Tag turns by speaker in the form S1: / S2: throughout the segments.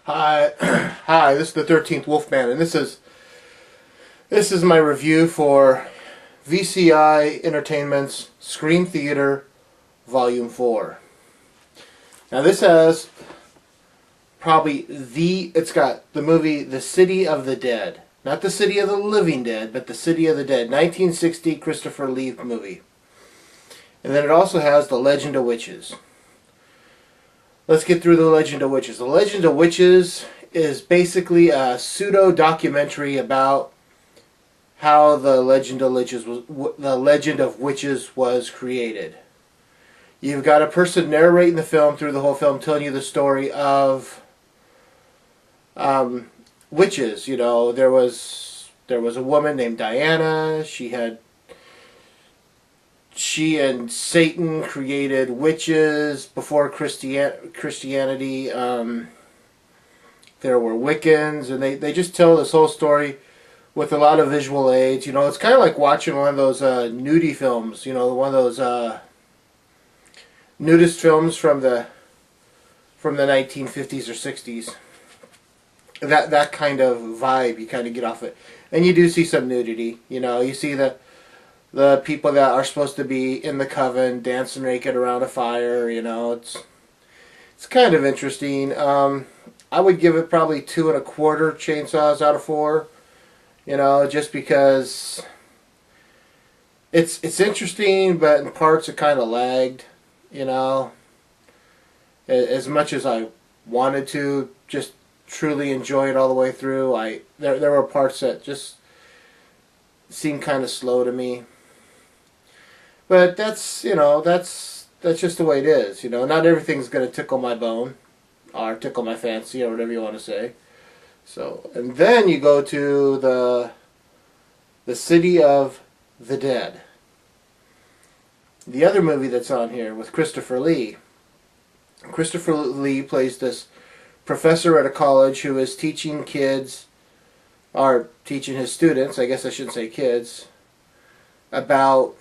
S1: Hi, hi. This is the 13th Wolfman, and this is my review for VCI Entertainment's Scream Theater Volume 4. Now this has it's got the movie The City of the Dead. Not The City of the Living Dead, but The City of the Dead, 1960 Christopher Lee movie. And then it also has The Legend of Witches. Let's get through The Legend of Witches. The Legend of Witches is basically a pseudo-documentary about how the Legend of Witches was created. You've got a person narrating the film through the whole film, telling you the story of witches. You know, there was a woman named Diana. She and Satan created witches before Christianity. There were Wiccans, and they just tell this whole story with a lot of visual aids. You know, it's kind of like watching one of those nudie films. You know, one of those nudist films from the 1950s or 60s. That kind of vibe you kind of get off it, and you do see some nudity. You know, you see the people that are supposed to be in the coven dancing naked around a fire. You know, it's kind of interesting. I would give it probably 2 1/4 chainsaws out of 4. You know, just because it's interesting, but in parts it kind of lagged. You know, as much as I wanted to just truly enjoy it all the way through, there were parts that just seemed kind of slow to me. But that's just the way it is. You know, not everything's going to tickle my bone or tickle my fancy or whatever you want to say. So, and then you go to the City of the Dead. The other movie that's on here with Christopher Lee. Christopher Lee plays this professor at a college who is teaching kids, or teaching his students, I guess I shouldn't say kids, about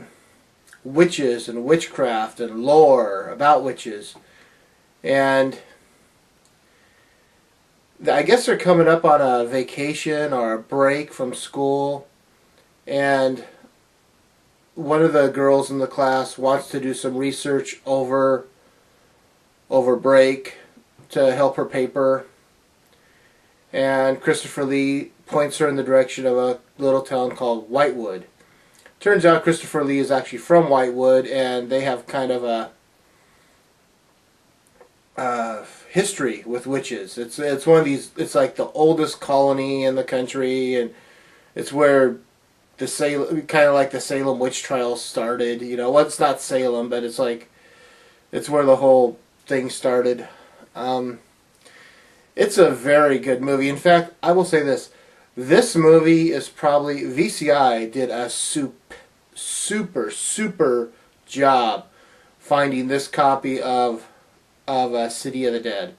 S1: witches and witchcraft and lore about witches. And I guess they're coming up on a vacation or a break from school, and one of the girls in the class wants to do some research over break to help her paper, and Christopher Lee points her in the direction of a little town called Whitewood. Turns out Christopher Lee is actually from Whitewood, and they have kind of a history with witches. It's one of these. It's like the oldest colony in the country, and it's where the kind of like the Salem witch trials started. You know, well, it's not Salem, but it's like it's where the whole thing started. It's a very good movie. In fact, I will say this. This movie is probably, VCI did a super job finding this copy of City of the Dead.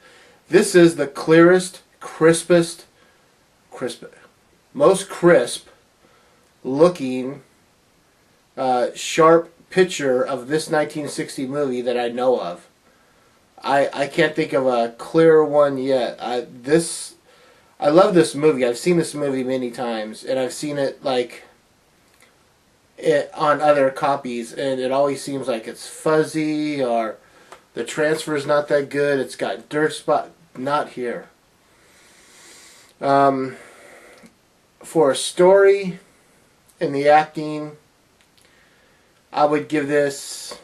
S1: This is the clearest, most crisp looking, sharp picture of this 1960 movie that I know of. I can't think of a clearer one yet. I love this movie. I've seen this movie many times, and I've seen it on other copies, and it always seems like it's fuzzy or the transfer is not that good. It's got dirt spot. Not here. For a story and the acting, I would give this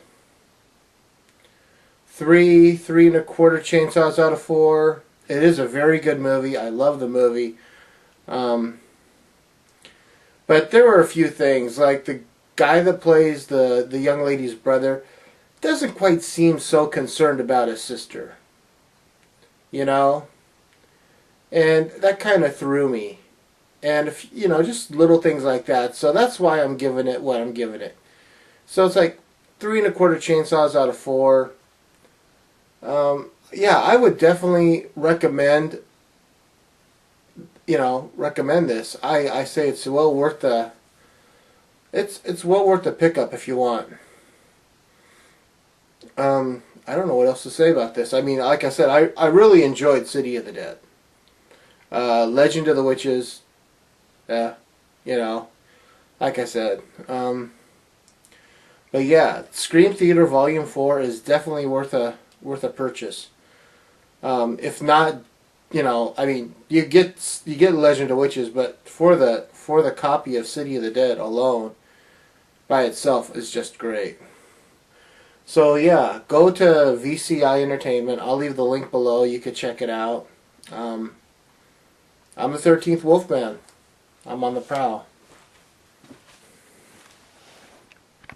S1: 3 1/4 chainsaws out of 4. It is a very good movie. I love the movie. But there were a few things, like the guy that plays the young lady's brother doesn't quite seem so concerned about his sister. You know? And that kind of threw me. And, you know, just little things like that. So that's why I'm giving it what I'm giving it. So it's like 3 1/4 chainsaws out of 4. Yeah, I would definitely recommend this. I say it's well worth the pickup if you want. I don't know what else to say about this. I mean, like I said, I really enjoyed City of the Dead. Legend of the Witches, you know, like I said. But yeah, Scream Theater Volume 4 is definitely worth a purchase. If not, you know, I mean, you get Legend of Witches, but for the copy of City of the Dead alone, by itself, is just great. So yeah, go to VCI Entertainment. I'll leave the link below. You could check it out. I'm the 13th Wolfman. I'm on the prowl.